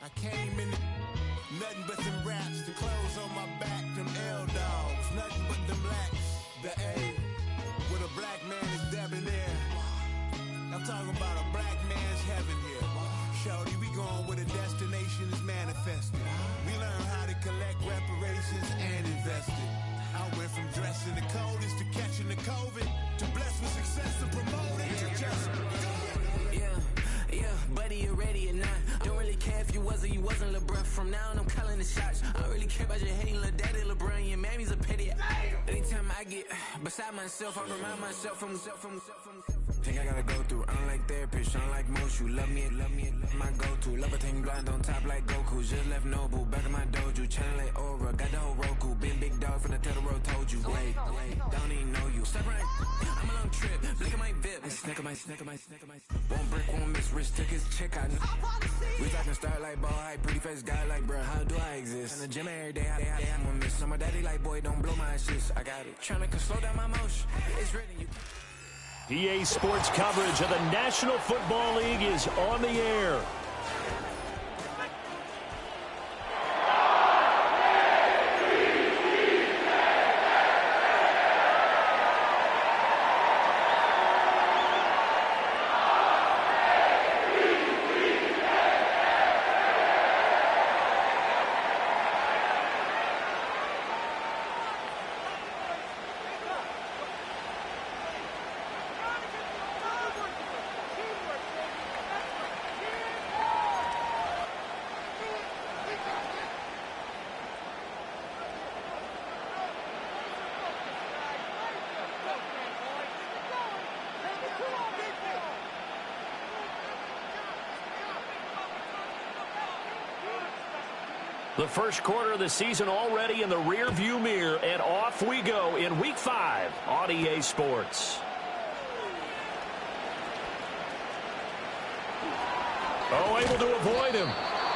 I came in nothing but them raps, the clothes on my back, them L-dogs, nothing but them lacks, the A, with a black man is debonair. I'm talking about a black man's heaven here. Shorty, we going where the destination is manifested. We learn how to collect reparations and invest it. I went from dressing the coldest to catching the COVID, to blessed with success and promoting to just buddy, you ready or not? Don't really care if you was or you wasn't LeBron. From now on, I'm calling the shots. I don't really care about your hating little daddy LeBron. Your mammy's a pity. Anytime I get beside myself, I remind myself from think I gotta go through. I don't like therapist, I don't like most. You love me, my go-to. Love a thing blind on top like Goku. Just left Noble, back in my dojo. Channel like Aura, got the whole Roku. Been big dog from the Telltale told you. Wait, don't even know you. Step right, I'm a long trip. Look at my VIP. Snack of my. Won't break, won't miss. Rich took his check out. We talking start like ball hype. Pretty face guy like, bruh, how do I exist? In the gym every day, I'm gonna miss. Some daddy like, boy, don't blow my assist. I got it. Trying to slow down my motion. It's ready. You. EA Sports coverage of the National Football League is on the air. The first quarter of the season already in the rear-view mirror, and off we go in Week 5 on EA Sports. Oh, able to avoid him.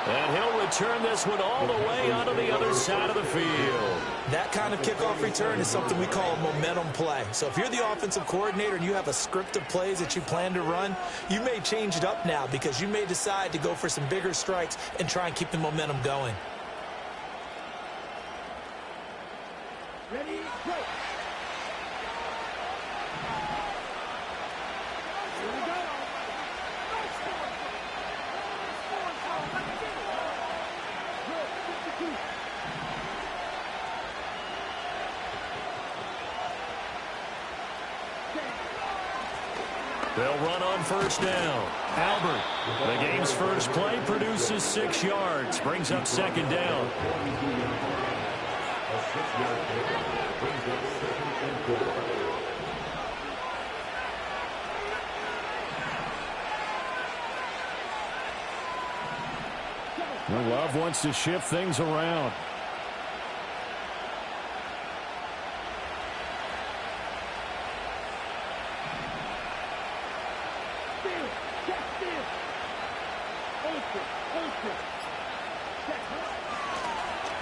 And he'll return this one all the way onto the other side of the field. That kind of kickoff return is something we call a momentum play. So if you're the offensive coordinator and you have a script of plays that you plan to run, you may change it up now because you may decide to go for some bigger strikes and try and keep the momentum going. Ready, go! They'll run on first down. Albert, the game's first play, produces 6 yards, brings up second down. Love wants to shift things around.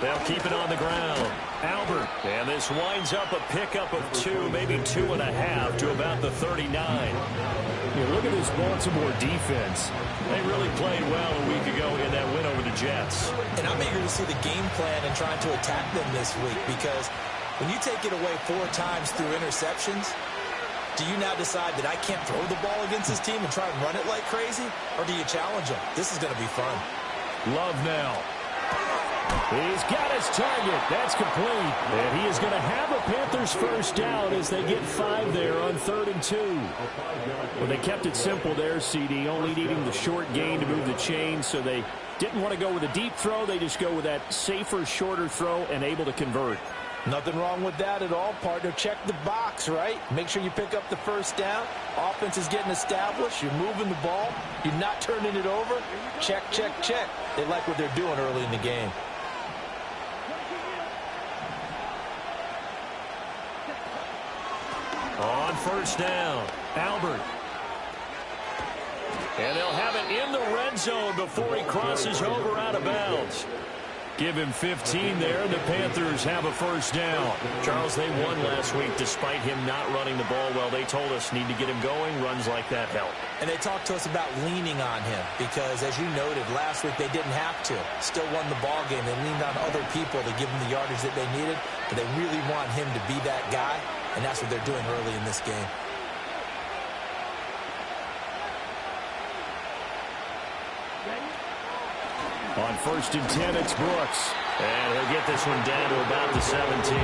They'll keep it on the ground. Albert. And this winds up a pickup of 2, maybe 2.5 to about the 39. Look at this Baltimore defense. They really played well a week ago in that win over the Jets. And I'm eager to see the game plan and trying to attack them this week, because when you take it away 4 times through interceptions, do you now decide that I can't throw the ball against this team and try and run it like crazy? Or do you challenge them? This is going to be fun. Love now. He's got his target. That's complete. And he is going to have a Panthers first down as they get 5 there on 3rd and 2. Well, they kept it simple there, CD, only needing the short gain to move the chain, so they didn't want to go with a deep throw. They just go with that safer, shorter throw and able to convert. Nothing wrong with that at all, partner. Check the box, right? Make sure you pick up the first down. Offense is getting established. You're moving the ball. You're not turning it over. Check, check, check. They like what they're doing early in the game. On first down, Albert. And they'll have it in the red zone before he crosses over out of bounds. Give him 15 there, and the Panthers have a first down. Charles, they won last week despite him not running the ball well. They told us need to get him going. Runs like that help. And they talked to us about leaning on him because, as you noted, last week they didn't have to. Still won the ball game. They leaned on other people to give them the yardage that they needed, but they really want him to be that guy, and that's what they're doing early in this game. On 1st and 10, it's Brooks. And he'll get this one down to about the 17.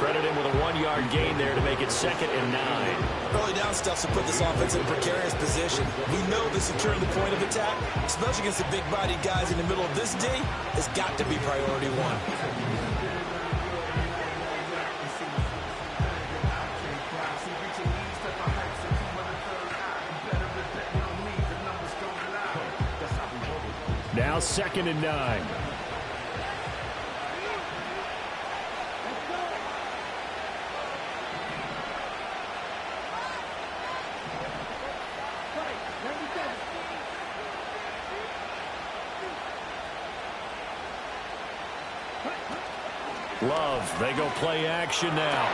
Credit him with a 1-yard gain there to make it 2nd and 9. Early down stuff to put this offense in a precarious position. We know the securing the point of attack, especially against the big-bodied guys in the middle of this D, has got to be priority 1. Now 2nd and 9. Love, they go play action now.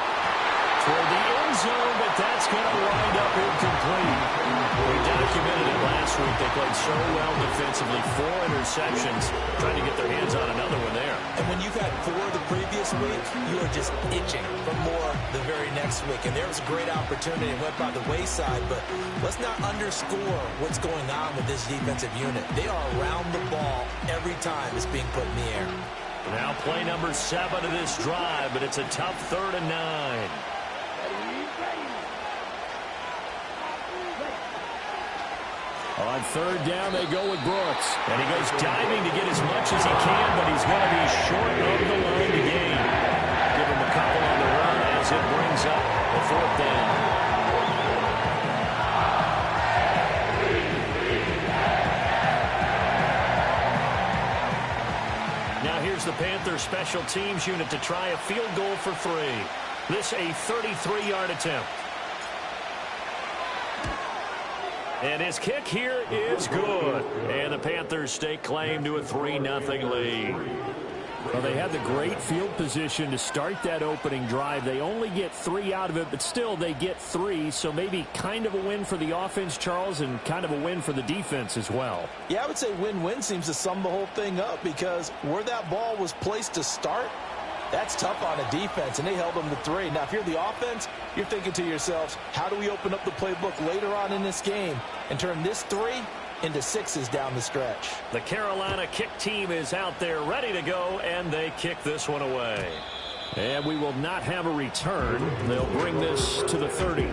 Toward the end zone, but that's going to wind up incomplete. We documented it last week. They played so well defensively. 4 interceptions, trying to get their hands on another one there. And when you've had 4 the previous week, you are just itching for more the very next week. And there was a great opportunity. It went by the wayside, but let's not underscore what's going on with this defensive unit. They are around the ball every time it's being put in the air. Now play number 7 of this drive, but it's a tough 3rd and 9. On 3rd down, they go with Brooks. And he goes diving to get as much as he can, but he's going to be short of the line to gain. Give him a couple on the run as it brings up the 4th down. Now here's the Panthers special teams unit to try a field goal for 3. This a 33-yard attempt. And his kick here is good. And the Panthers stake claim to a 3-0 lead. Well, they had the great field position to start that opening drive. They only get 3 out of it, but still they get 3. So maybe kind of a win for the offense, Charles, and kind of a win for the defense as well. Yeah, I would say win-win seems to sum the whole thing up, because where that ball was placed to start, that's tough on a defense, and they held them to 3. Now, if you're the offense, you're thinking to yourselves, how do we open up the playbook later on in this game and turn this 3 into 6s down the stretch? The Carolina kick team is out there ready to go, and they kick this one away. And we will not have a return. They'll bring this to the 30.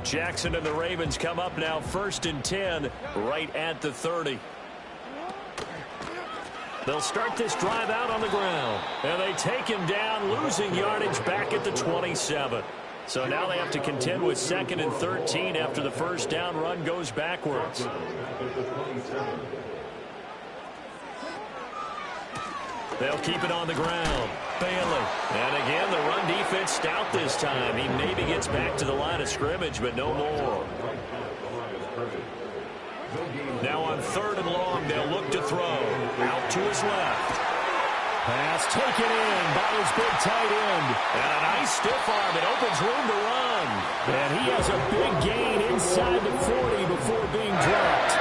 Jackson and the Ravens come up now 1st and 10 right at the 30. They'll start this drive out on the ground. And they take him down, losing yardage back at the 27. So now they have to contend with 2nd and 13 after the first down run goes backwards. They'll keep it on the ground. Bailey. And again, the run defense stout this time. He maybe gets back to the line of scrimmage, but no more. Now on 3rd and long, they'll look to throw. Out to his left. Pass taken in by his big tight end. And a nice stiff arm. It opens room to run. And he has a big gain inside the 40 before being dropped.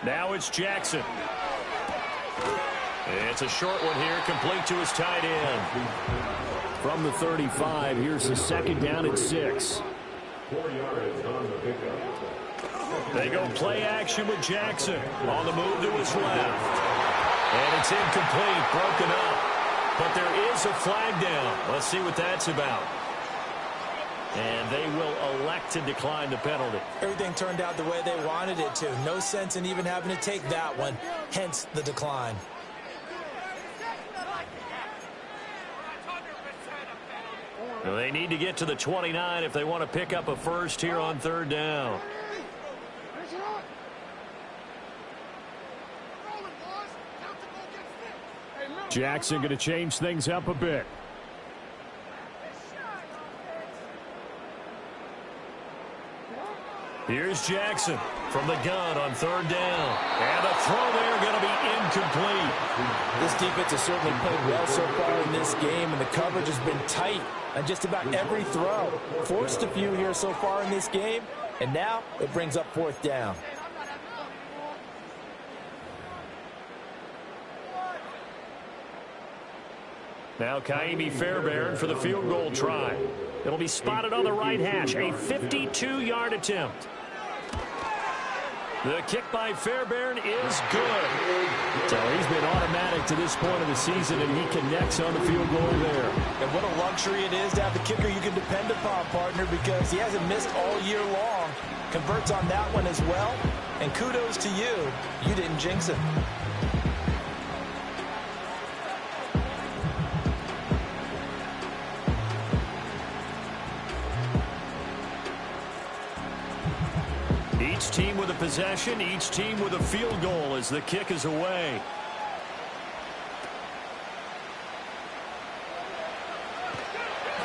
Now it's Jackson. It's a short one here, complete to his tight end. From the 35, here's the 2nd down and 6. 4 yards on the pickup. They go play action with Jackson on the move to his left. And it's incomplete, broken up. But there is a flag down. Let's see what that's about. And they will elect to decline the penalty. Everything turned out the way they wanted it to. No sense in even having to take that one, hence the decline. Well, they need to get to the 29 if they want to pick up a first here on 3rd down. Jackson going to change things up a bit. Here's Jackson from the gun on 3rd down. And the throw there going to be incomplete. This defense has certainly played well so far in this game, and the coverage has been tight on just about every throw. Forced a few here so far in this game, and now it brings up 4th down. Now Kaimi Fairbairn for the field goal try. It'll be spotted on the right hash. A 52-yard attempt. The kick by Fairbairn is good. So he's been automatic to this point of the season, and he connects on the field goal there. And what a luxury it is to have a kicker you can depend upon, partner, because he hasn't missed all year long. Converts on that one as well. And kudos to you. You didn't jinx him. Each team with a possession, each team with a field goal as the kick is away.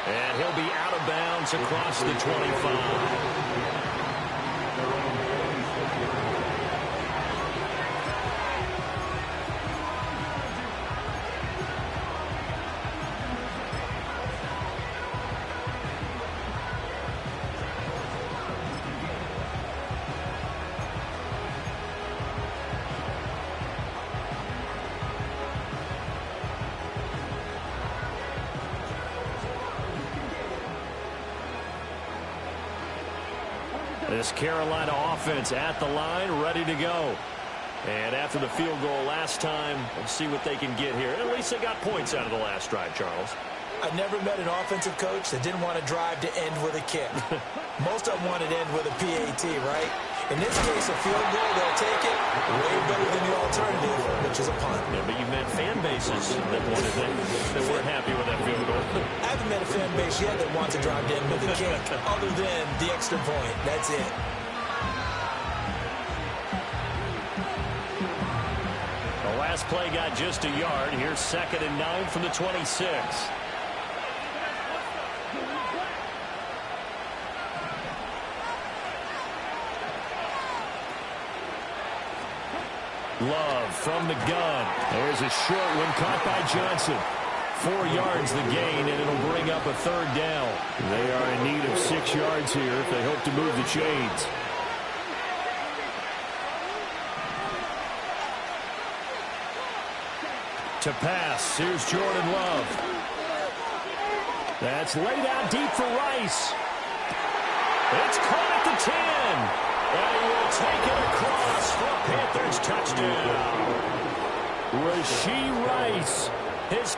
And he'll be out of bounds across the 25. This Carolina offense at the line, ready to go. And after the field goal last time, we'll see what they can get here. At least they got points out of the last drive, Charles. I've never met an offensive coach that didn't want to drive to end with a kick. Most of them want to end with a PAT, right? In this case, a field goal, they'll take it. Way better than the alternative, which is a punt. Yeah, but you've met fan bases that wanted that weren't happy with that field goal. I haven't met a fan base yet that wants to drive to end with a kick, other than the extra point. That's it. The last play got just a yard. Here's 2nd and 9 from the 26. Love from the gun. There's a short one caught by Johnson. 4 yards the gain, and it'll bring up a 3rd down. They are in need of 6 yards here if they hope to move the chains. To pass, here's Jordan Love. That's laid out deep for Rice. It's caught at the 10. And he will take it across for a Panthers touchdown. Rashee Rice. His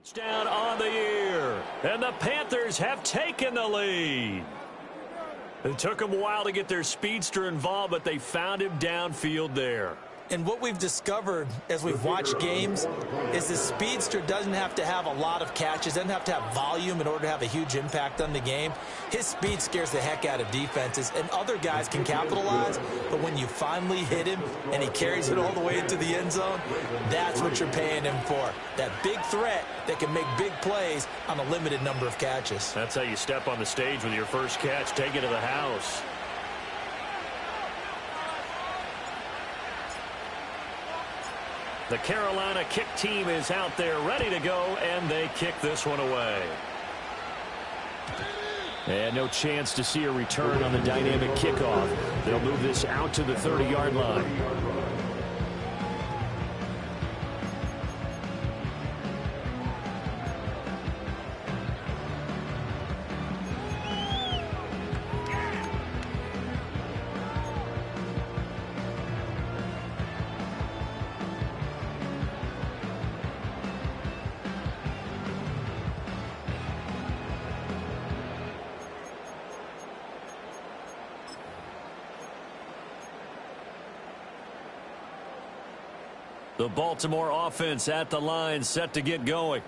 Touchdown on the year, and the Panthers have taken the lead. It took them a while to get their speedster involved, but they found him downfield there. And what we've discovered as we've watched games is the speedster doesn't have to have a lot of catches, doesn't have to have volume in order to have a huge impact on the game. His speed scares the heck out of defenses, and other guys can capitalize, but when you finally hit him and he carries it all the way into the end zone, that's what you're paying him for. That big threat that can make big plays on a limited number of catches. That's how you step on the stage with your first catch, take it to the house. The Carolina kick team is out there ready to go, and they kick this one away. And no chance to see a return on the dynamic kickoff. They'll move this out to the 30-yard line. The Baltimore offense at the line, set to get going.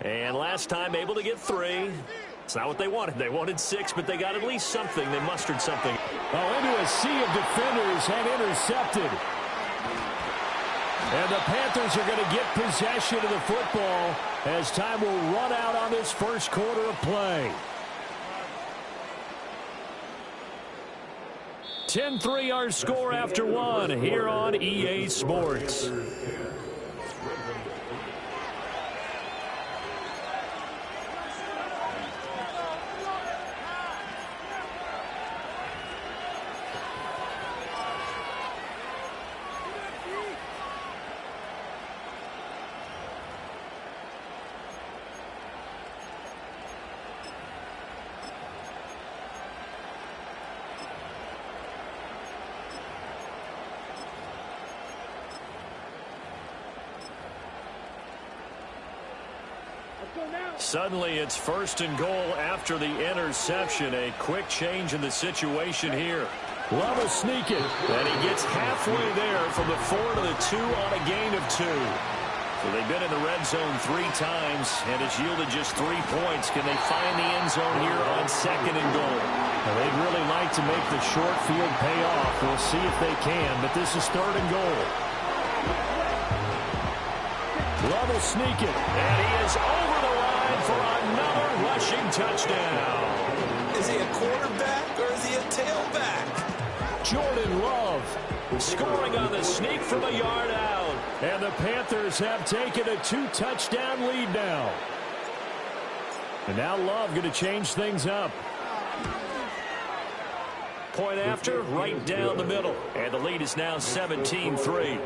And last time able to get 3. It's not what they wanted. They wanted 6, but they got at least something. They mustered something. Oh, into a sea of defenders and intercepted. And the Panthers are going to get possession of the football as time will run out on this first quarter of play. 10-3 our score after 1 here on EA Sports. Suddenly it's 1st and goal after the interception. A quick change in the situation here. Love a sneak it. And he gets halfway there from the 4 to the 2 on a gain of 2. So they've been in the red zone 3 times, and it's yielded just 3 points. Can they find the end zone here on 2nd and goal? Well, they'd really like to make the short field pay off. We'll see if they can, but this is 3rd and goal. Love will sneak it. And he is over the line for another rushing touchdown. Is he a quarterback or is he a tailback? Jordan Love scoring on the sneak from a yard out. And the Panthers have taken a 2-touchdown lead now. And now Love going to change things up. Point after, right down the middle. And the lead is now 17-3.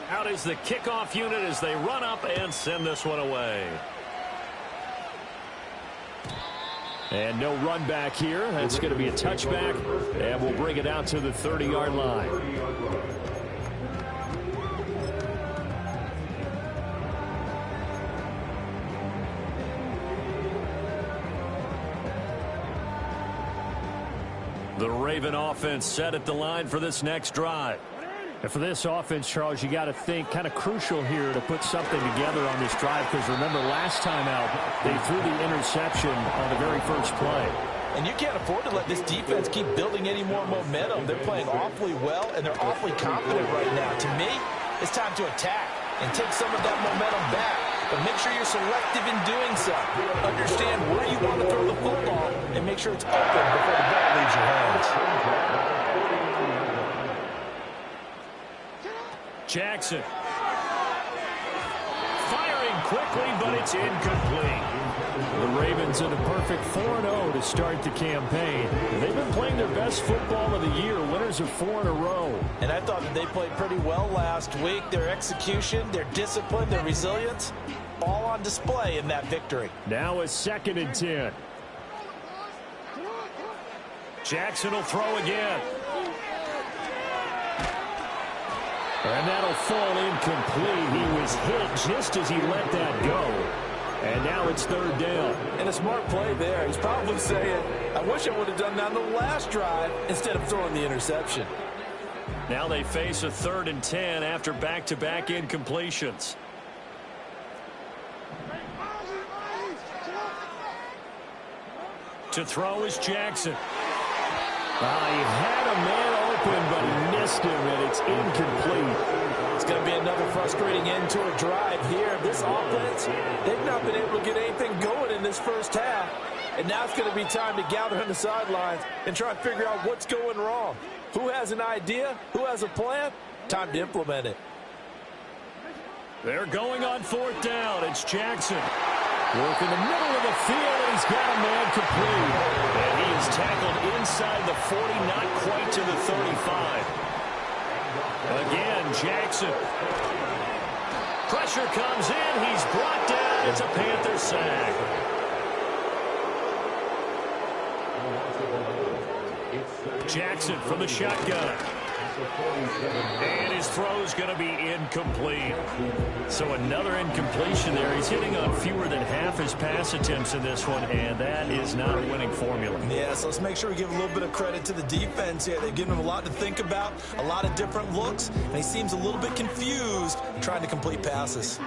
Out is the kickoff unit as they run up and send this one away. And no run back here. That's going to be a touchback, and we'll bring it out to the 30-yard line. The Raven offense set at the line for this next drive. And for this offense, Charles, you got to think kind of crucial here to put something together on this drive, because remember last time out they threw the interception on the very first play. And you can't afford to let this defense keep building any more momentum. They're playing awfully well, and they're awfully confident right now. To me, it's time to attack and take some of that momentum back. But make sure you're selective in doing so. Understand where you want to throw the football and make sure it's open before the ball leaves your hands. Jackson. Firing quickly, but it's incomplete. The Ravens in a perfect 4-0 to start the campaign. They've been playing their best football of the year. Winners of 4 in a row. And I thought that they played pretty well last week. Their execution, their discipline, their resilience, all on display in that victory. Now a 2nd and 10. Jackson will throw again. And that'll fall incomplete. He was hit just as he let that go. And now it's 3rd down. And a smart play there. He's probably saying, I wish I would have done that on the last drive instead of throwing the interception. Now they face a 3rd and 10 after back-to-back incompletions. To throw is Jackson. He had a man open, but he missed him, and it's incomplete. It's going to be another frustrating end to a drive here. This offense, they've not been able to get anything going in this first half. And now it's going to be time to gather on the sidelines and try and figure out what's going wrong. Who has an idea? Who has a plan? Time to implement it. They're going on 4th down. It's Jackson. Work in the middle of the field, and he's got a man complete. And he is tackled inside the 40, not quite to the 35. Again, Jackson. Pressure comes in. He's brought down. It's a Panther sack. Jackson from the shotgun. And his throw's going to be incomplete. So another incompletion there. He's hitting on fewer than half his pass attempts in this one, and that is not a winning formula. Yeah, so let's make sure we give a little bit of credit to the defense here. They've given him a lot to think about, a lot of different looks, and he seems a little bit confused trying to complete passes.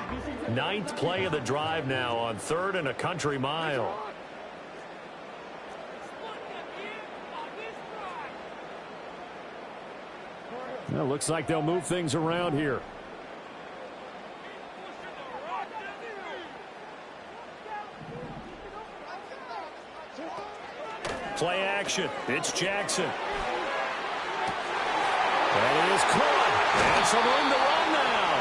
9th play of the drive now on 3rd and a country mile. Well, looks like they'll move things around here. Play action. It's Jackson. And it is caught. And some room to run now.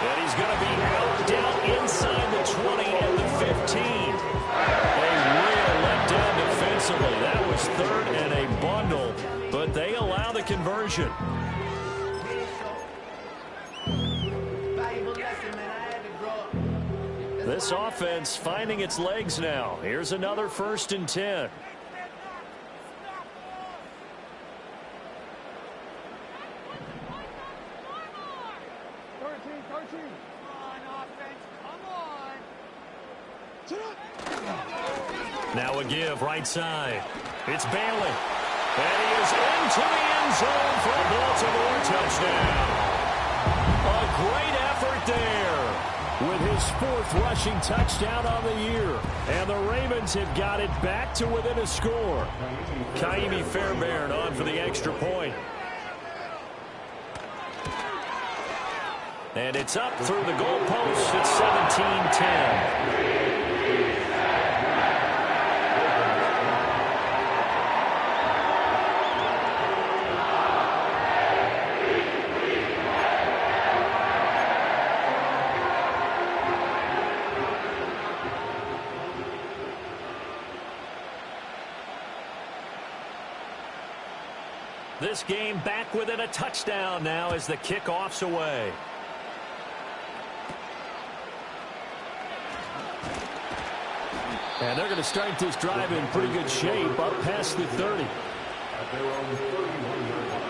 And he's going to be out down inside the 20 and the 15. A real letdown defensively. That was 3rd and a bundle, but they allow the conversion. This offense finding its legs now. Here's another 1st and 10. Now a give right side. It's Bailey. And he is into the end zone for a Baltimore touchdown. A great effort there. With his 4th rushing touchdown on the year. And the Ravens have got it back to within a score. Kaimi Fairbairn on for the extra point. And it's up through the goalpost. It's 17-10. This game back within a touchdown now as the kickoff's away. And they're going to start this drive in pretty good shape, up past the 30. At their own 31-yard line.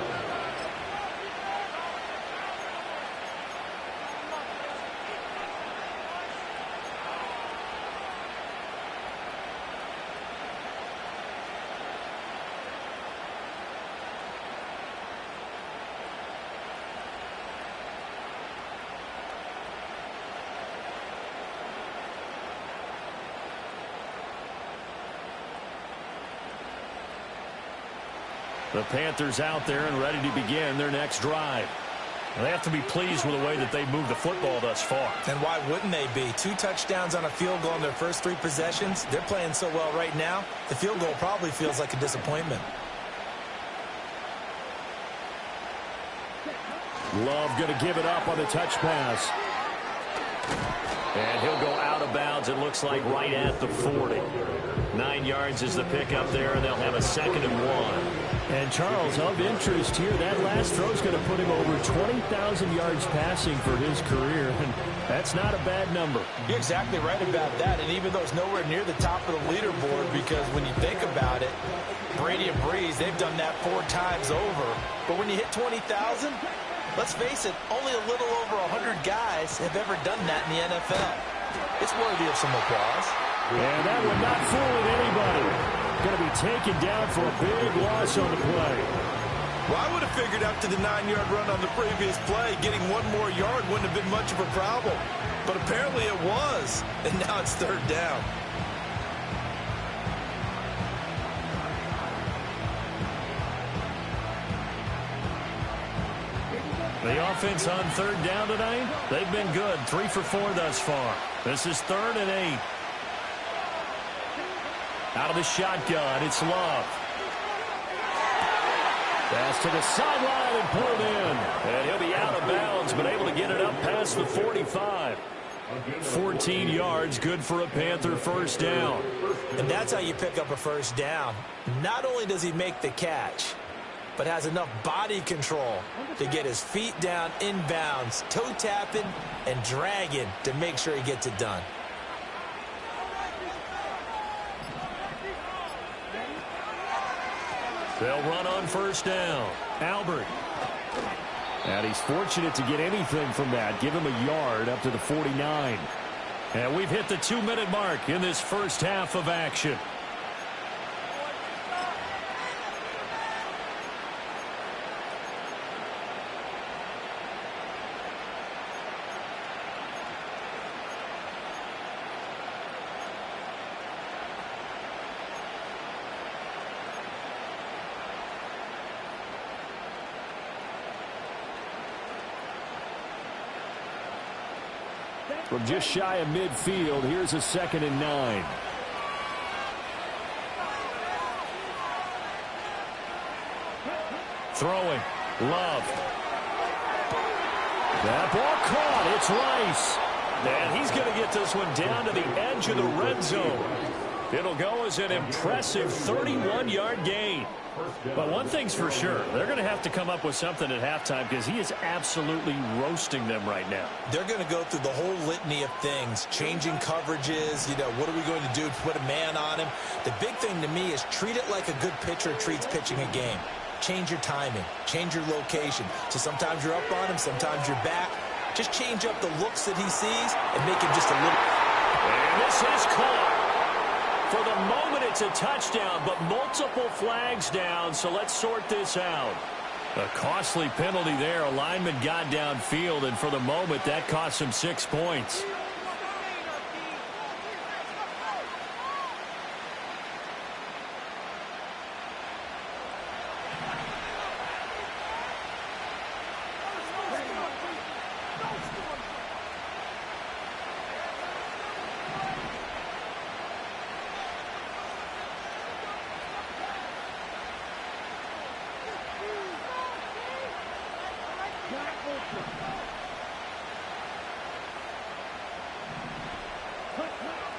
The Panthers out there and ready to begin their next drive. They have to be pleased with the way that they moved the football thus far. And why wouldn't they be? 2 touchdowns on a field goal in their first 3 possessions. They're playing so well right now, the field goal probably feels like a disappointment. Love going to give it up on the touch pass. And he'll go out of bounds, it looks like, right at the 40. 9 yards is the pickup there, and they'll have a 2nd and 1. And Charles, of interest here, that last throw is going to put him over 20,000 yards passing for his career, and that's not a bad number. You're exactly right about that, and even though it's nowhere near the top of the leaderboard, because when you think about it, Brady and Breeze, they've done that 4 times over. But when you hit 20,000, let's face it, only a little over 100 guys have ever done that in the NFL. It's worthy of some applause. And that one not fooling anybody. Going to be taken down for a big loss on the play. Well, I would have figured after the 9-yard run on the previous play, getting 1 more yard wouldn't have been much of a problem. But apparently it was, and now it's 3rd down. The offense on 3rd down tonight, they've been good. 3 for 4 thus far. This is 3rd and 8. Out of the shotgun, it's Love. Pass to the sideline and pulled in. And he'll be out of bounds, but able to get it up past the 45. 14 yards, good for a Panther first down. And that's how you pick up a first down. Not only does he make the catch, but has enough body control to get his feet down inbounds, toe tapping and dragging to make sure he gets it done. They'll run on first down. Albert. And he's fortunate to get anything from that. Give him a yard up to the 49. And we've hit the 2-minute mark in this first half of action. From just shy of midfield, here's a 2nd and 9. Throwing. Love. That ball caught. It's Rice. And he's going to get this one down to the edge of the red zone. It'll go as an impressive 31-yard gain. But one thing's for sure, they're going to have to come up with something at halftime because he is absolutely roasting them right now. They're going to go through the whole litany of things, changing coverages, what are we going to do to put a man on him? The big thing to me is treat it like a good pitcher treats pitching a game. Change your timing, change your location. So sometimes you're up on him, sometimes you're back. Just change up the looks that he sees and make him just a little... And this is caught. For the moment, it's a touchdown, but multiple flags down, so let's sort this out. A costly penalty there. A lineman got downfield, and for the moment, that cost him 6 points.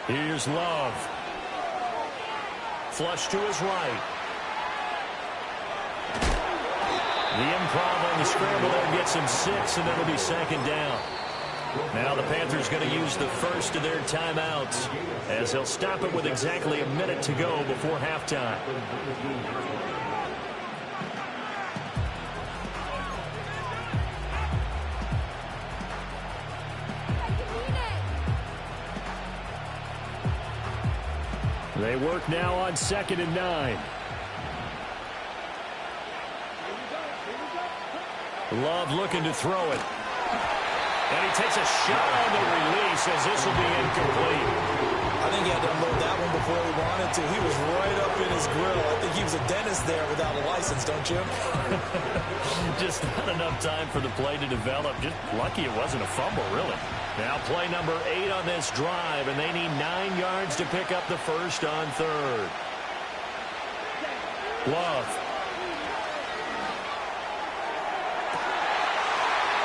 Here's Love. Flush to his right. The improv on the scramble there gets him 6, and that'll be 2nd down. Now the Panthers going to use the first of their timeouts as they'll stop it with exactly a minute to go before halftime. They work now on 2nd and 9. Love looking to throw it. And he takes a shot on the release as this will be incomplete. I think he had to unload that one before he wanted to. He was right up in his grill. I think he was a dentist there without a license, don't you? Just not enough time for the play to develop. Just lucky it wasn't a fumble, really. Now play number 8 on this drive, and they need 9 yards to pick up the first on 3rd. Love.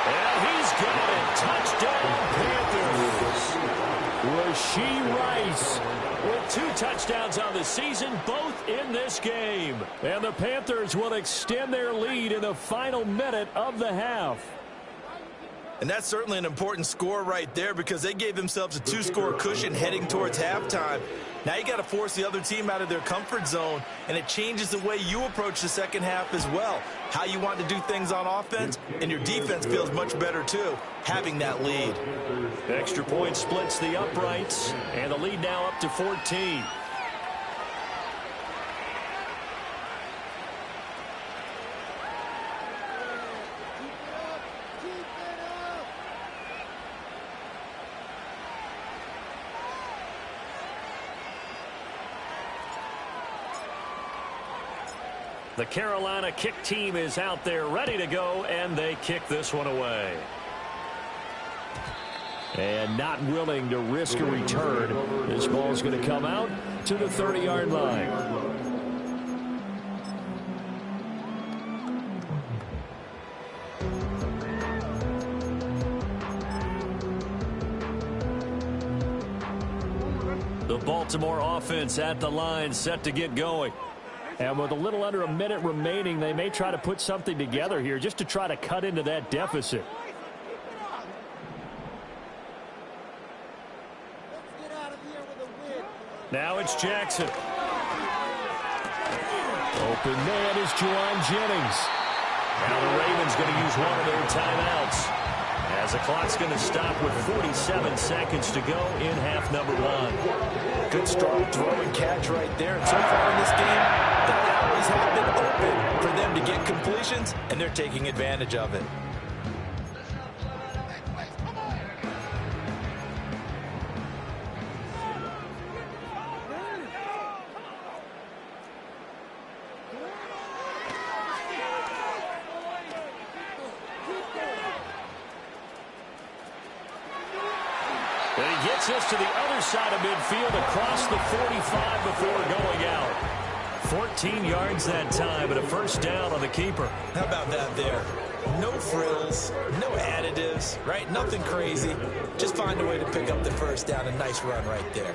And he's got it. Touchdown, Panthers. Rashee Rice with 2 touchdowns on the season, both in this game. And the Panthers will extend their lead in the final minute of the half. And that's certainly an important score right there because they gave themselves a 2-score cushion heading towards halftime. Now you got to force the other team out of their comfort zone, and it changes the way you approach the second half as well. How you want to do things on offense, and your defense feels much better too, having that lead. Extra point splits the uprights, and the lead now up to 14. The Carolina kick team is out there ready to go, and they kick this one away. And not willing to risk a return. This ball is going to come out to the 30-yard line. The Baltimore offense at the line, set to get going. And with a little under a minute remaining, they may try to put something together here just to try to cut into that deficit. Now it's Jackson. Open man is Juwan Jennings. Now the Ravens going to use one of their timeouts, as the clock's going to stop with 47 seconds to go in half number 1. Good strong throw and catch right there. And so far in this game, the alleys have been open for them to get completions, and they're taking advantage of it. And he gets us to the other side of midfield across the 45 before going out. 14 yards that time, but a first down on the keeper. How about that there? No frills, no additives, right? Nothing crazy. Just find a way to pick up the first down. A nice run right there.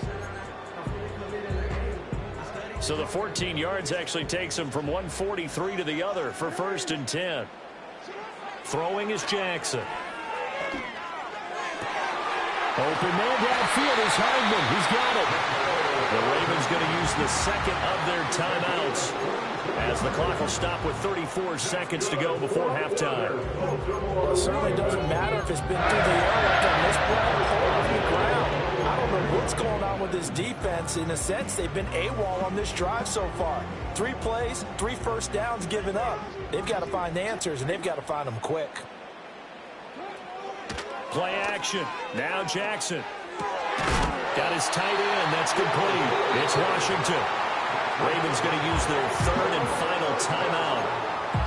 So the 14 yards actually takes him from 143 to the other for 1st and 10. Throwing is Jackson. Open man downfield is Hardman. He's got it. The Ravens going to use the second of their timeouts, as the clock will stop with 34 seconds to go before halftime. Well, it certainly doesn't matter if it's been through the air like on this play or on the ground. I don't know what's going on with this defense. In a sense, they've been AWOL on this drive so far. 3 plays, 3 first downs given up. They've got to find answers, and they've got to find them quick. Play action. Now Jackson. Got his tight end. That's complete. It's Washington. Ravens going to use their 3rd and final timeout.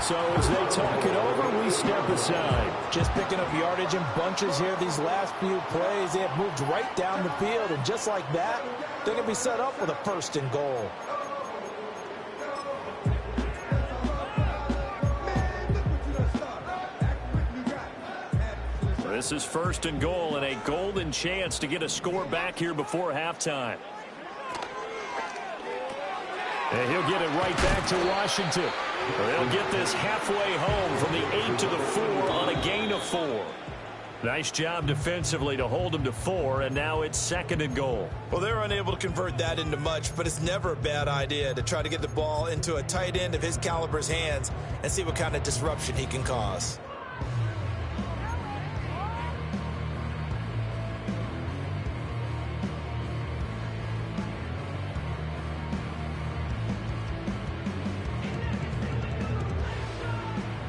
So as they talk it over, we step aside. Just picking up yardage in bunches here these last few plays. They have moved right down the field, and just like that, they're going to be set up with a 1st and goal. This is 1st and goal and a golden chance to get a score back here before halftime. And he'll get it right back to Washington. They'll get this halfway home from the 8 to the 4 on a gain of 4. Nice job defensively to hold them to 4, and now it's 2nd and goal. Well, they're unable to convert that into much, but it's never a bad idea to try to get the ball into a tight end of his caliber's hands and see what kind of disruption he can cause.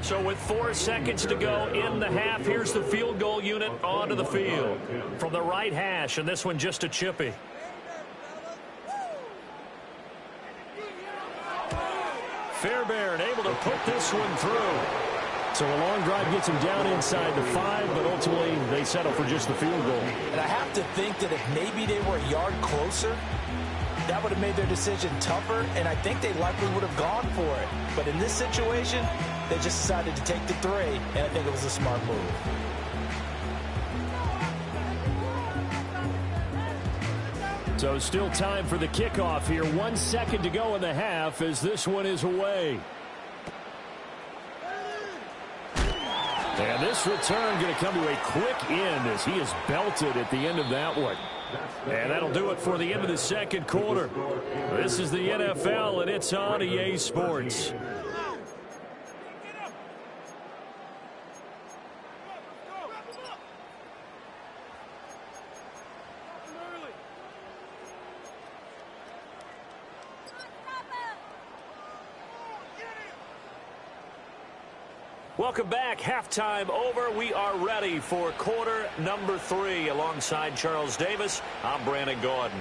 So with 4 seconds to go in the half, here's the field goal unit onto the field. From the right hash, and this one just a chippy. Fairbairn able to put this one through. So a long drive gets him down inside the 5, but ultimately they settle for just the field goal. And I have to think that if maybe they were a yard closer, that would have made their decision tougher, and I think they likely would have gone for it. But in this situation, they just decided to take the 3, and I think it was a smart move. So still time for the kickoff here. 1 second to go in the half as this one is away. And this return going to come to a quick end as he is belted at the end of that one. And that'll do it for the end of the second quarter. This is the NFL, and it's on EA Sports. Welcome back. Halftime over. We are ready for quarter number 3. Alongside Charles Davis, I'm Brandon Gordon.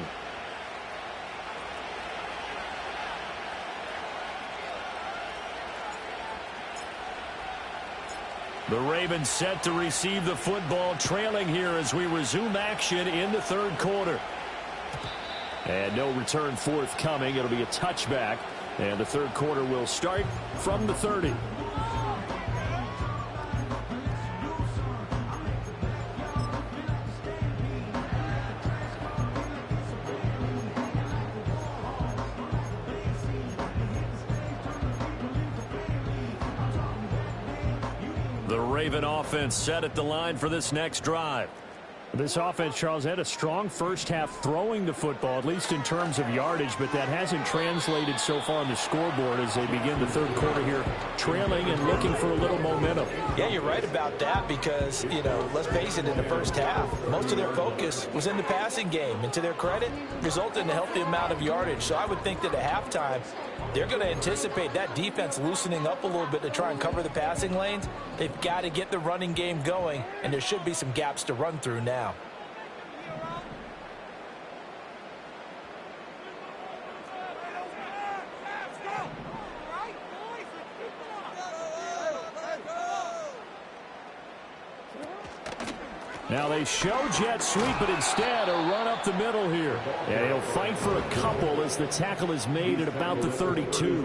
The Ravens set to receive the football, trailing here as we resume action in the third quarter. And no return forthcoming. It'll be a touchback. And the third quarter will start from the 30. The Raven offense set at the line for this next drive. This offense, Charles, had a strong first half throwing the football, at least in terms of yardage, but that hasn't translated so far on the scoreboard as they begin the third quarter here, trailing and looking for a little momentum. Yeah, you're right about that because, let's face it, in the first half, most of their focus was in the passing game. And to their credit, resulted in a healthy amount of yardage. So I would think that at halftime, they're going to anticipate that defense loosening up a little bit to try and cover the passing lanes. They've got to get the running game going, and there should be some gaps to run through now. Now they show jet sweep, but instead a run up the middle here. And he'll fight for a couple as the tackle is made at about the 32.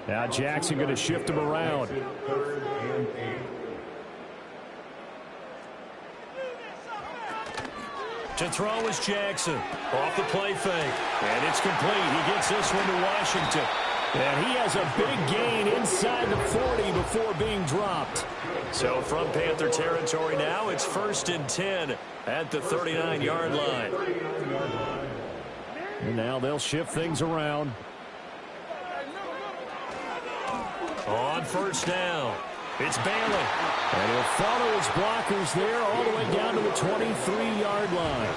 Now Jackson going to shift him around. To throw is Jackson. Off the play fake. And it's complete. He gets this one to Washington. And he has a big gain inside the 40 before being dropped. So from Panther territory now, it's 1st and 10 at the 39-yard line. And now they'll shift things around. On first down, it's Bailey. And he'll follow his blockers there all the way down to the 23-yard line.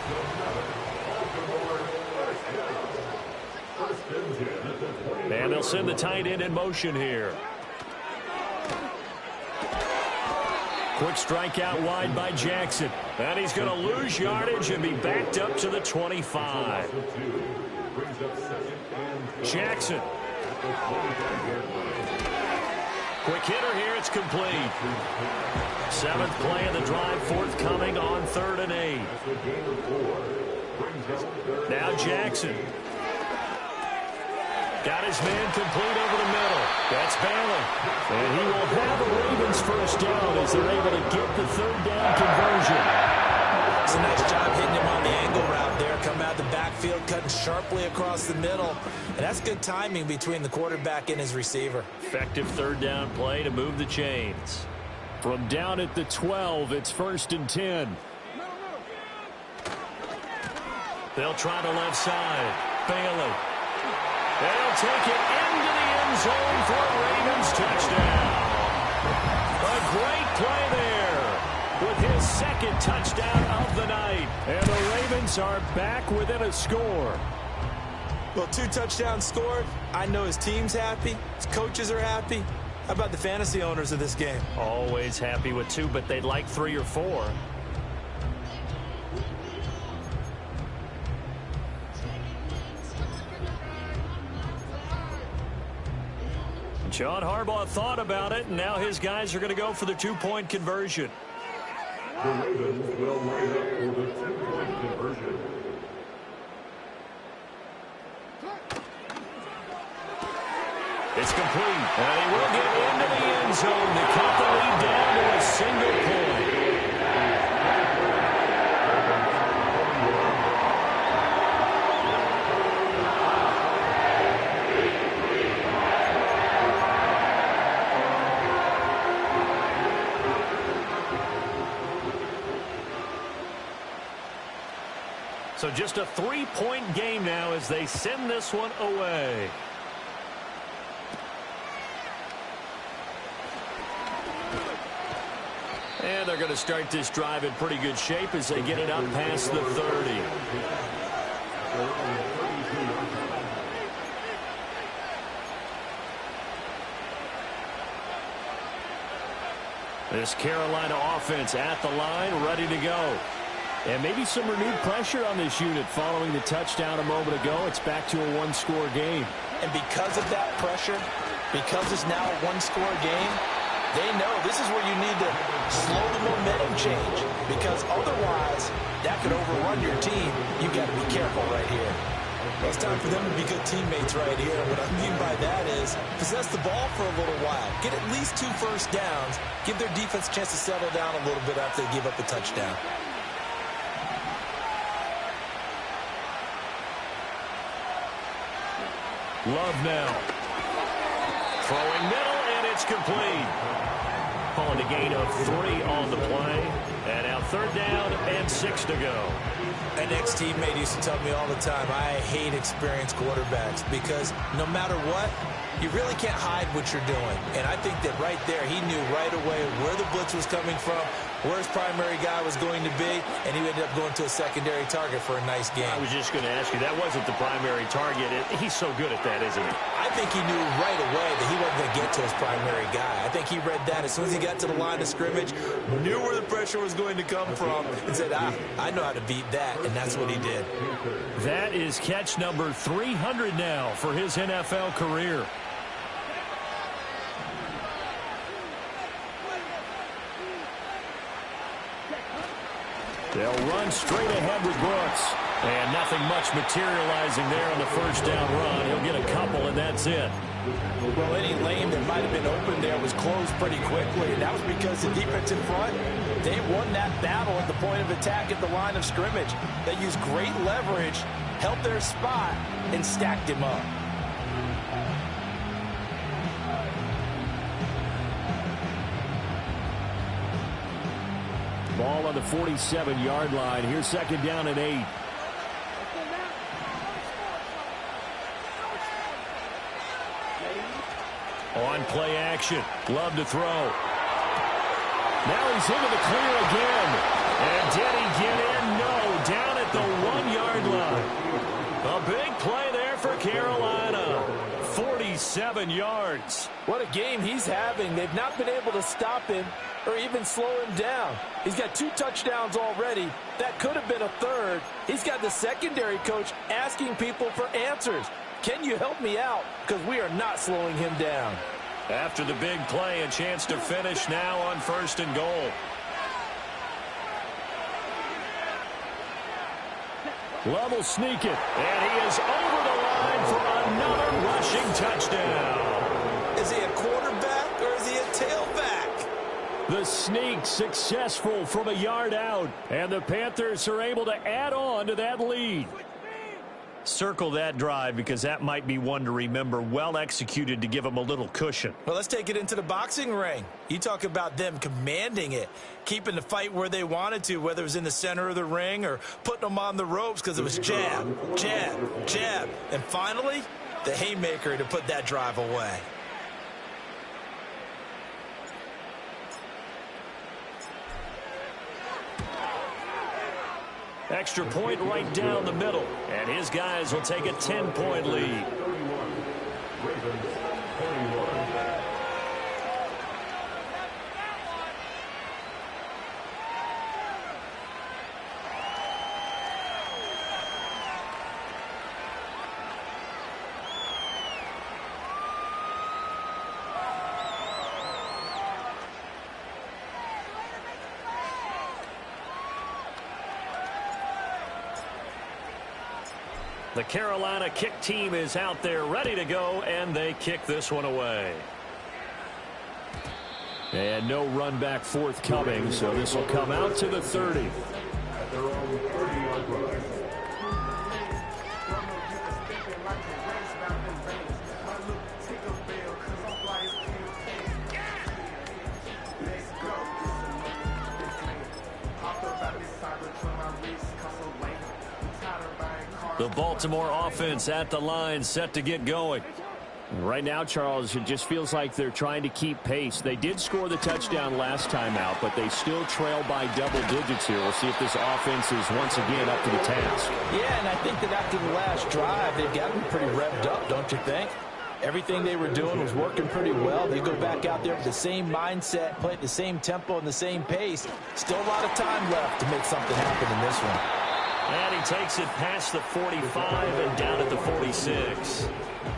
And they'll send the tight end in motion here. Quick strike out wide by Jackson. And he's going to lose yardage and be backed up to the 25. Jackson. Quick hitter here. It's complete. 7th play of the drive forthcoming on 3rd and 8. Now Jackson. Got his man complete over the middle. That's Bailey. And he will have a Ravens first down as they're able to get the 3rd down conversion. It's a nice job hitting him on the angle route there. Coming out the backfield, cutting sharply across the middle. And that's good timing between the quarterback and his receiver. Effective 3rd down play to move the chains. From down at the 12, it's 1st and 10. They'll try the left side. Bailey. They'll take it into the end zone for a Ravens touchdown. A great play there with his 2nd touchdown of the night. And the Ravens are back within a score. Well, 2 touchdowns scored. I know his team's happy. His coaches are happy. How about the fantasy owners of this game? Always happy with 2, but they'd like 3 or 4. John Harbaugh thought about it, and now his guys are going to go for the 2-point conversion. The Ravens will line up for the 2-point conversion. It's complete, and he will get into the end zone to cut the lead down to a single point. So just a 3-point game now as they send this one away. And they're going to start this drive in pretty good shape as they get it up past the 30. This Carolina offense at the line, ready to go. And maybe some renewed pressure on this unit following the touchdown a moment ago. It's back to a one-score game. And because of that pressure, because it's now a one-score game, they know this is where you need to slow the momentum change, because otherwise that could overrun your team. You've got to be careful right here. Well, it's time for them to be good teammates right here. What I mean by that is possess the ball for a little while. Get at least 2 first downs. Give their defense a chance to settle down a little bit after they give up a touchdown. Love now. Throwing middle, and it's complete. Calling a gain of 3 on the play. And now 3rd down and 6 to go. An ex-teammate used to tell me all the time, I hate experienced quarterbacks because no matter what, you really can't hide what you're doing. And I think that right there, he knew right away where the blitz was coming from, where his primary guy was going to be, and he ended up going to a secondary target for a nice game. I was just going to ask you, that wasn't the primary target. He's so good at that, isn't he? I think he knew right away that he wasn't going to get to his primary guy. I think he read that as soon as he got to the line of scrimmage, knew where the pressure was going to come from, and said, I know how to beat that, and that's what he did. That is catch number 300 now for his NFL career. They'll run straight ahead with Brooks. And nothing much materializing there on the first down run. He'll get a couple, and that's it. Well, any lane that might have been open there was closed pretty quickly, and that was because the defense in front, they won that battle at the point of attack at the line of scrimmage. They used great leverage, held their spot, and stacked him up. Ball on the 47-yard line. Here's 2nd down and 8. On play action. Love to throw. Now he's into the clear again. And did he get in? No. Down at the 1-yard line. A big play there for Carolina. 47 yards. What a game he's having. They've not been able to stop him or even slow him down. He's got 2 touchdowns already. That could have been a 3rd. He's got the secondary coach asking people for answers. Can you help me out? Because we are not slowing him down. After the big play, a chance to finish now on 1st and goal. Love will sneak it, and he is over the line for another rushing touchdown. Is he a quarterback or is he a tailback? The sneak successful from a yard out, and the Panthers are able to add on to that lead. Circle that drive because that might be one to remember. Well executed to give them a little cushion. Well, let's take it into the boxing ring. You talk about them commanding it, keeping the fight where they wanted to, whether it was in the center of the ring or putting them on the ropes because it was jab, jab, jab. And finally, the haymaker to put that drive away. Extra point right down the middle. And his guys will take a 10-point lead. The Carolina kick team is out there ready to go, and they kick this one away. And no run back forthcoming, so this will come out to the 30. At their own 30-yard line. The Baltimore offense at the line, set to get going. Right now, Charles, it just feels like they're trying to keep pace. They did score the touchdown last time out, but they still trail by double digits here. We'll see if this offense is once again up to the task. Yeah, and I think that after the last drive, they've gotten pretty revved up, don't you think? Everything they were doing was working pretty well. They go back out there with the same mindset, play at the same tempo and the same pace. Still a lot of time left to make something happen in this one. And he takes it past the 45 and down at the 46.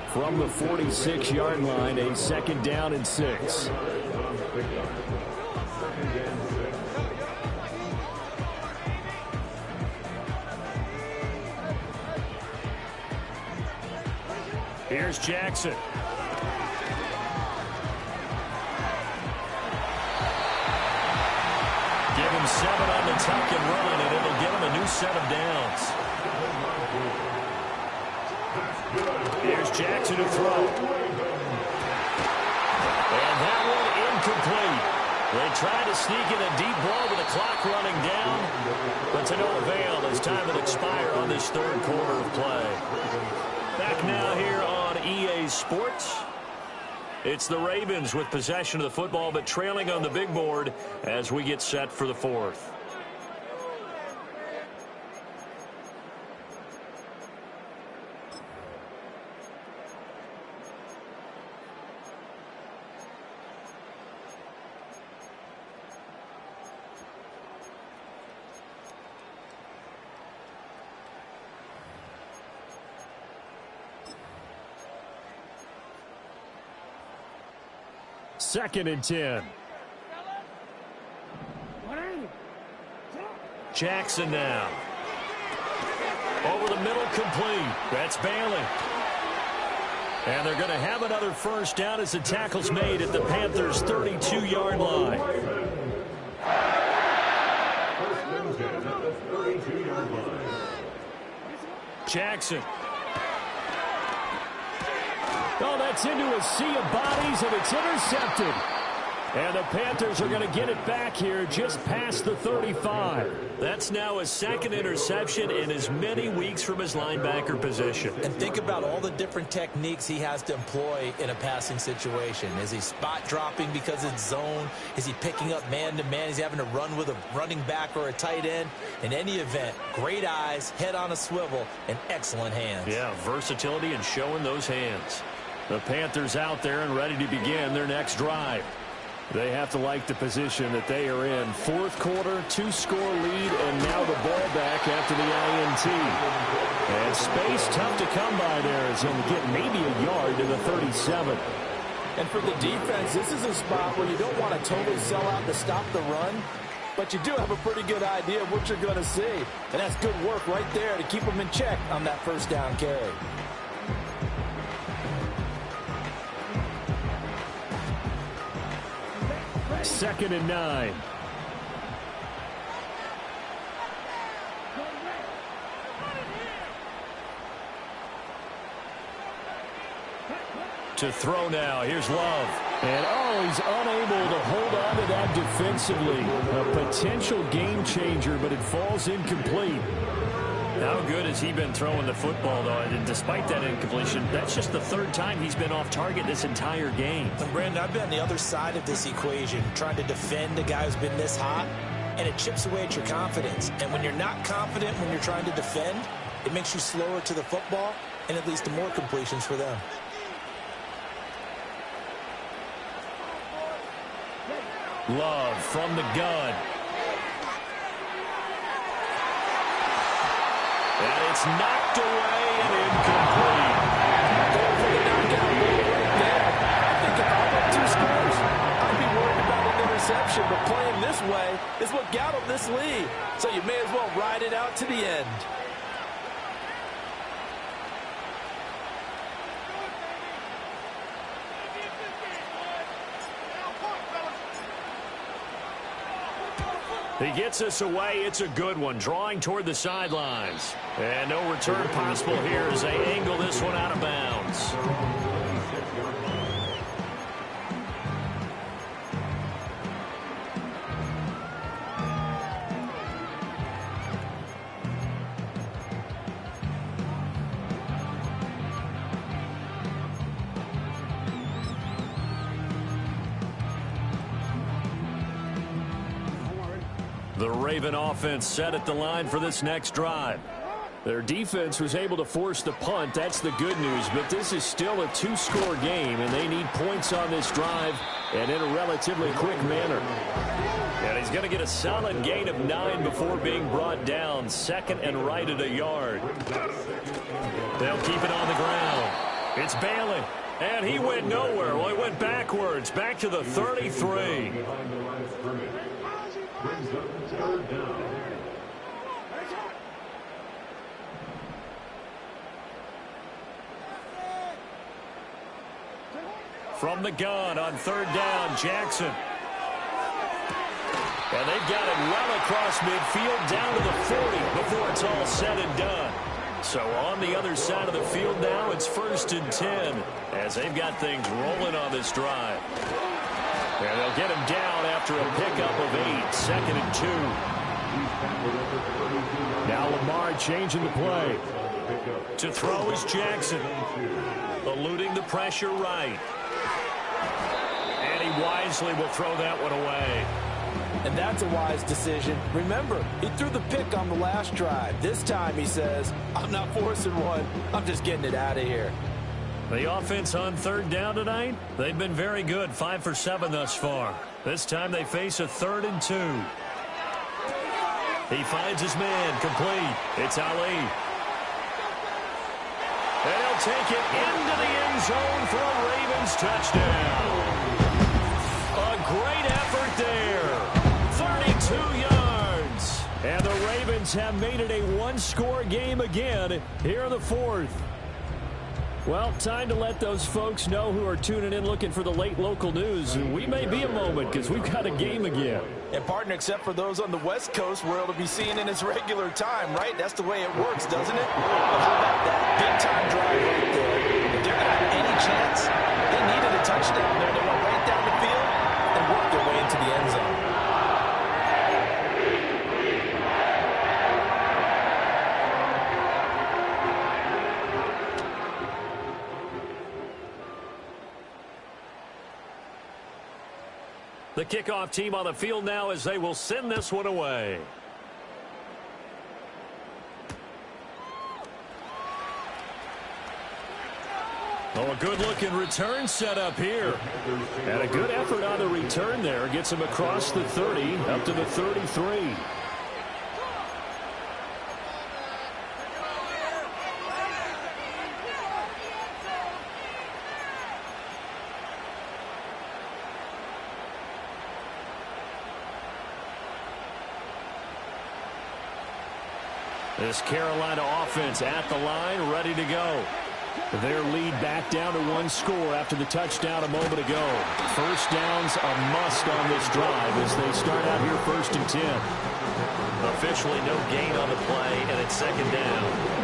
From the 46-yard line, a 2nd down and 6. Here's Jackson. Give him 7 on the tuck and run, and it'll give him a new set of downs. Here's Jackson to throw. And that one incomplete. They tried to sneak in a deep ball with the clock running down, but to no avail as time will expire on this 3rd quarter of play. Back now here on EA Sports. It's the Ravens with possession of the football, but trailing on the big board as we get set for the 4th. Second and 10. Jackson now. Over the middle, complete. That's Bailey. And they're going to have another 1st down as the tackle's made at the Panthers' 32-yard line. Jackson. Oh, that's into a sea of bodies, and it's intercepted. And the Panthers are going to get it back here just past the 35. That's now his 2nd interception in as many weeks from his linebacker position. And think about all the different techniques he has to employ in a passing situation. Is he spot dropping because it's zone? Is he picking up man-to-man? Is he having to run with a running back or a tight end? In any event, great eyes, head on a swivel, and excellent hands. Yeah, versatility and showing those hands. The Panthers out there and ready to begin their next drive. They have to like the position that they are in. 4th quarter, 2-score lead, and now the ball back after the INT. And space tough to come by there as he'll get maybe a yard to the 37. And for the defense, this is a spot where you don't want to totally sell out to stop the run, but you do have a pretty good idea of what you're going to see. And that's good work right there to keep them in check on that 1st down carry. Second and 9. To throw now. Here's Love. And, oh, he's unable to hold on to that defensively. A potential game changer, but it falls incomplete. How good has he been throwing the football, though? And despite that incompletion, that's just the 3rd time he's been off target this entire game. And Brandon, I've been on the other side of this equation, trying to defend a guy who's been this hot, and it chips away at your confidence. And when you're not confident when you're trying to defend, it makes you slower to the football, and it leads to more completions for them. Love from the gun. And it's knocked away and incomplete. Going for the knockout move right there. I think if I'm up 2 scores, I'd be worried about an interception. But playing this way is what got him this lead. So you may as well ride it out to the end. He gets us away. It's a good one. Drawing toward the sidelines. And no return possible here as they angle this one out of bounds. The Raven offense set at the line for this next drive. Their defense was able to force the punt. That's the good news. But this is still a two-score game, and they need points on this drive and in a relatively quick manner. And he's going to get a solid gain of 9 before being brought down. Second and right at a yard. They'll keep it on the ground. It's Balin. And he went nowhere. Well, he went backwards. Back to the 33. From the gun on third down, Jackson. And they've got it well across midfield down to the 40 before it's all said and done. So on the other side of the field now, it's 1st and 10 as they've got things rolling on this drive. And they'll get him down after a pickup of 8, 2nd and 2. Now Lamar changing the play. To throw is Jackson. Eluding the pressure right. And he wisely will throw that one away. And that's a wise decision. Remember, he threw the pick on the last drive. This time he says, I'm not forcing one. I'm just getting it out of here. The offense on third down tonight, they've been very good, 5 for 7 thus far. This time they face a 3rd and 2. He finds his man, complete. It's Ali. And he'll take it into the end zone for a Ravens touchdown. A great effort there. 32 yards. And the Ravens have made it a one-score game again here in the 4th. Well, time to let those folks know who are tuning in looking for the late local news. We may be a moment because we've got a game again. And, partner, except for those on the West Coast, where it'll be seen in its regular time, right? That's the way it works, doesn't it? Well, how about that big-time drive right there? If they're going to have any chance, they needed a touchdown there. They went right down the field and worked their way into the end zone. The kickoff team on the field now as they will send this one away. Oh, a good-looking return set up here. And a good effort on the return there. Gets him across the 30, up to the 33. This Carolina offense at the line, ready to go. Their lead back down to 1 score after the touchdown a moment ago. First down's a must on this drive as they start out here 1st and 10. Officially no gain on the play, and it's 2nd down.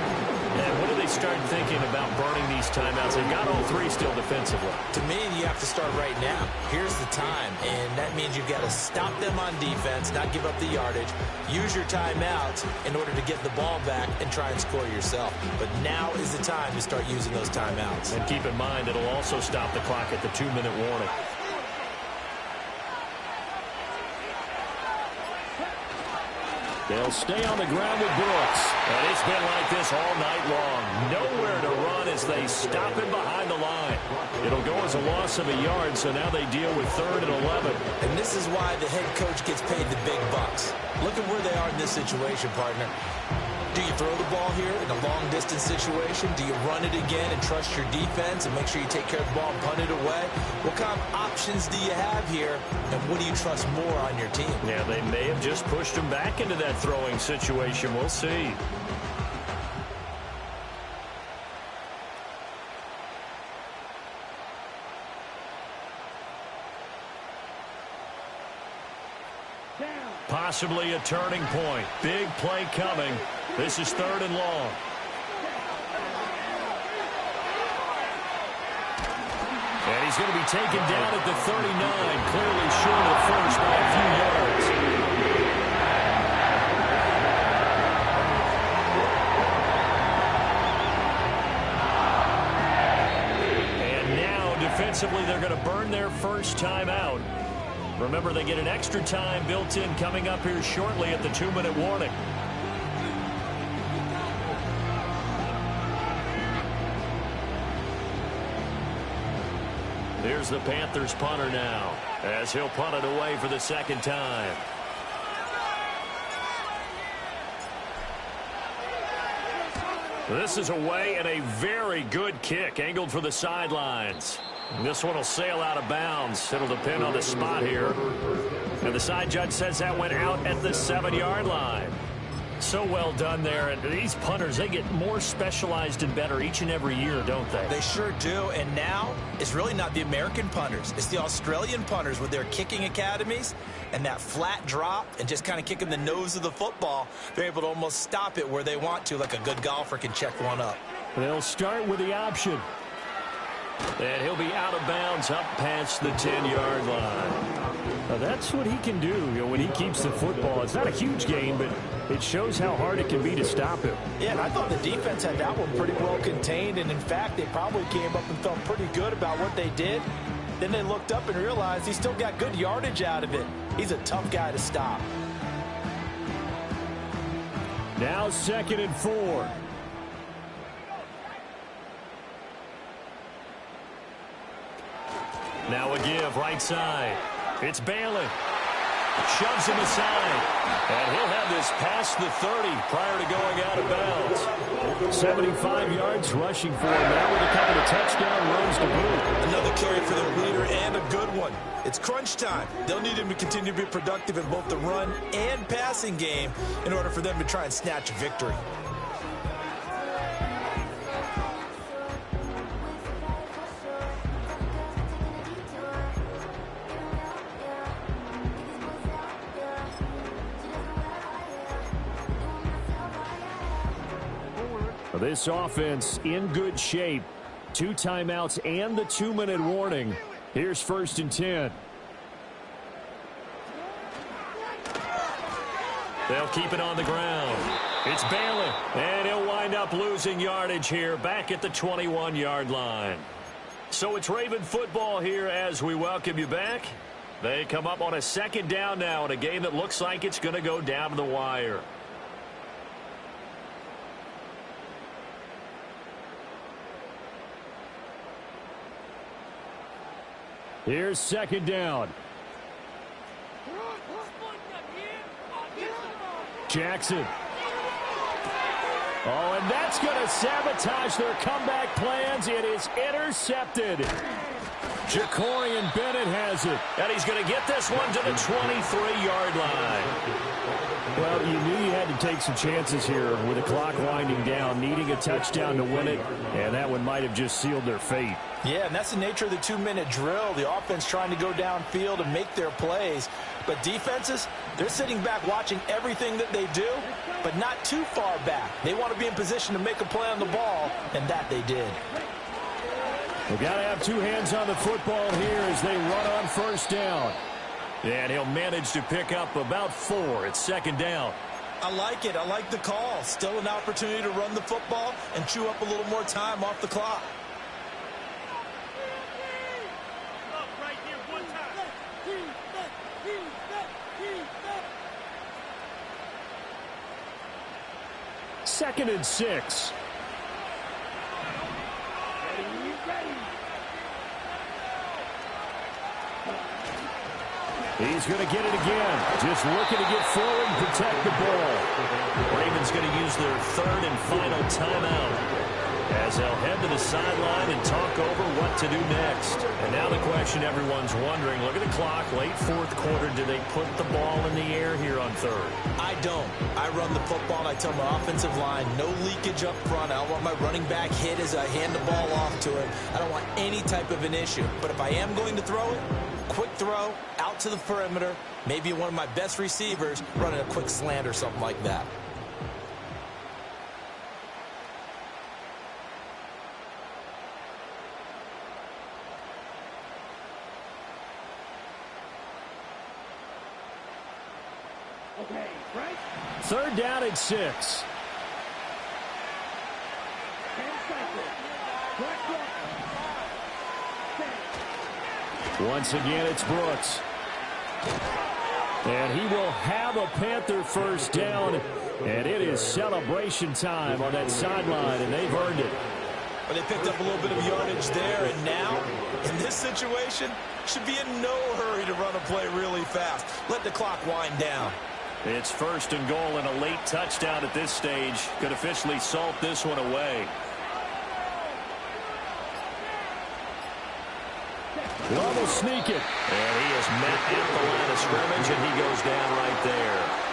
And when do they start thinking about burning these timeouts? They've got all 3 still defensively. To me, you have to start right now. Here's the time, and that means you've got to stop them on defense, not give up the yardage, use your timeouts in order to get the ball back and try and score yourself. But now is the time to start using those timeouts. And keep in mind, it'll also stop the clock at the 2-minute warning. They'll stay on the ground with Brooks. And it's been like this all night long. Nowhere to run as they stop him behind the line. It'll go as a loss of a yard, so now they deal with 3rd and 11. And this is why the head coach gets paid the big bucks. Look at where they are in this situation, partner. Do you throw the ball here in a long-distance situation? Do you run it again and trust your defense and make sure you take care of the ball and punt it away? What kind of options do you have here, and what do you trust more on your team? Yeah, they may have just pushed him back into that throwing situation. We'll see. Possibly a turning point. Big play coming. This is 3rd and long. And he's going to be taken down at the 39, clearly short of the first by a few yards. And now, defensively, they're going to burn their first time out. Remember, they get an extra time built in coming up here shortly at the 2-minute warning. Here's the Panthers punter now, as he'll punt it away for the second time. This is away, and a very good kick angled for the sidelines. This one will sail out of bounds. It'll depend on the spot here. And the side judge says that went out at the 7-yard line. So well done there. And these punters, they get more specialized and better each and every year, don't they? They sure do. And now it's really not the American punters. It's the Australian punters with their kicking academies and that flat drop and just kind of kicking the nose of the football. They're able to almost stop it where they want to, like a good golfer can check one up. They'll start with the option. And he'll be out of bounds up past the 10-yard line. Now that's what he can do, when he keeps the football. It's not a huge gain, but it shows how hard it can be to stop him. Yeah, and I thought the defense had that one pretty well contained, and in fact, they probably came up and felt pretty good about what they did. Then they looked up and realized he still got good yardage out of it. He's a tough guy to stop. Now 2nd and 4. Now a give right side. It's Bailey. Shoves him aside. And he'll have this past the 30 prior to going out of bounds. 75 yards rushing for him now with a couple of touchdown runs to boot. Another carry for their leader and a good one. It's crunch time. They'll need him to continue to be productive in both the run and passing game in order for them to try and snatch a victory. This offense in good shape. 2 timeouts and the 2-minute warning. Here's 1st and 10. They'll keep it on the ground. It's Bailey. And he'll wind up losing yardage here back at the 21-yard line. So it's Raven football here as we welcome you back. They come up on a 2nd down now in a game that looks like it's going to go down to the wire. Here's 2nd down. Jackson. Oh, and that's going to sabotage their comeback plans. It is intercepted. Jacorian Bennett has it. And he's going to get this one to the 23-yard line. Well, you knew you had to take some chances here with the clock winding down, needing a touchdown to win it, and that one might have just sealed their fate. Yeah, and that's the nature of the 2-minute drill. The offense trying to go downfield and make their plays. But defenses, they're sitting back watching everything that they do, but not too far back. They want to be in position to make a play on the ball, and that they did. They've got to have 2 hands on the football here as they run on 1st down. And he'll manage to pick up about 4. It's 2nd down. I like it. I like the call. Still an opportunity to run the football and chew up a little more time off the clock. Second and 6. He's going to get it again. Just looking to get forward and protect the ball. Ravens going to use their 3rd and final timeout as they'll head to the sideline and talk over what to do next. And now the question everyone's wondering, look at the clock, late 4th quarter, do they put the ball in the air here on 3rd? I don't. I run the football, and I tell my offensive line, no leakage up front. I don't want my running back hit as I hand the ball off to him. I don't want any type of an issue. But if I am going to throw it, quick throw, out to the perimeter, maybe one of my best receivers running a quick slant or something like that. Okay, right. 3rd down at 6. Once again, it's Brooks. And he will have a Panther first down, and it is celebration time on that sideline, and they've earned it. But they picked up a little bit of yardage there, and now, in this situation, should be in no hurry to run a play really fast. Let the clock wind down. It's first and goal and a late touchdown at this stage. Could officially salt this one away. Love will sneak it. And he is met at the line of scrimmage, and he goes down right there.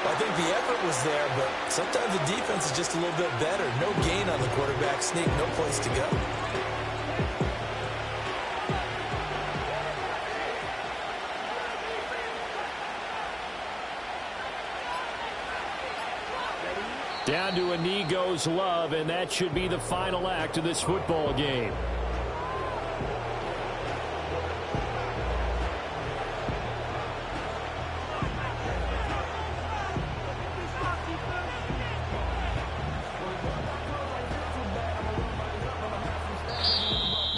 I think the effort was there, but sometimes the defense is just a little bit better. No gain on the quarterback sneak, no place to go. Down to a knee goes Love, and that should be the final act of this football game.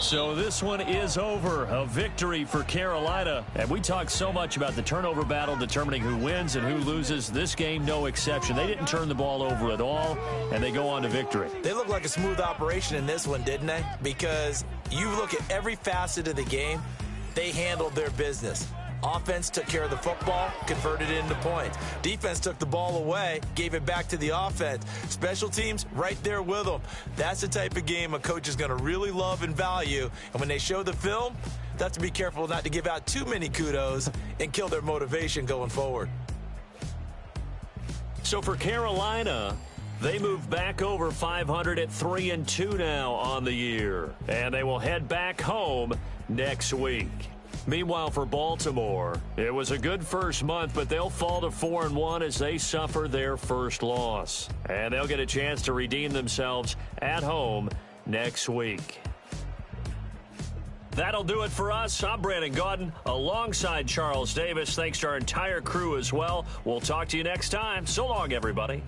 So this one is over. A victory for Carolina. And we talked so much about the turnover battle determining who wins and who loses. This game, no exception. They didn't turn the ball over at all, and they go on to victory. They look like a smooth operation in this one, didn't they? Because you look at every facet of the game, they handled their business. Offense took care of the football, converted it into points. Defense took the ball away, gave it back to the offense. Special teams, right there with them. That's the type of game a coach is going to really love and value. And when they show the film, they have to be careful not to give out too many kudos and kill their motivation going forward. So for Carolina, they move back over 500 at 3-2 now on the year. And they will head back home next week. Meanwhile, for Baltimore, it was a good first month, but they'll fall to 4-1 as they suffer their first loss. And they'll get a chance to redeem themselves at home next week. That'll do it for us. I'm Brandon Gaudin alongside Charles Davis. Thanks to our entire crew as well. We'll talk to you next time. So long, everybody.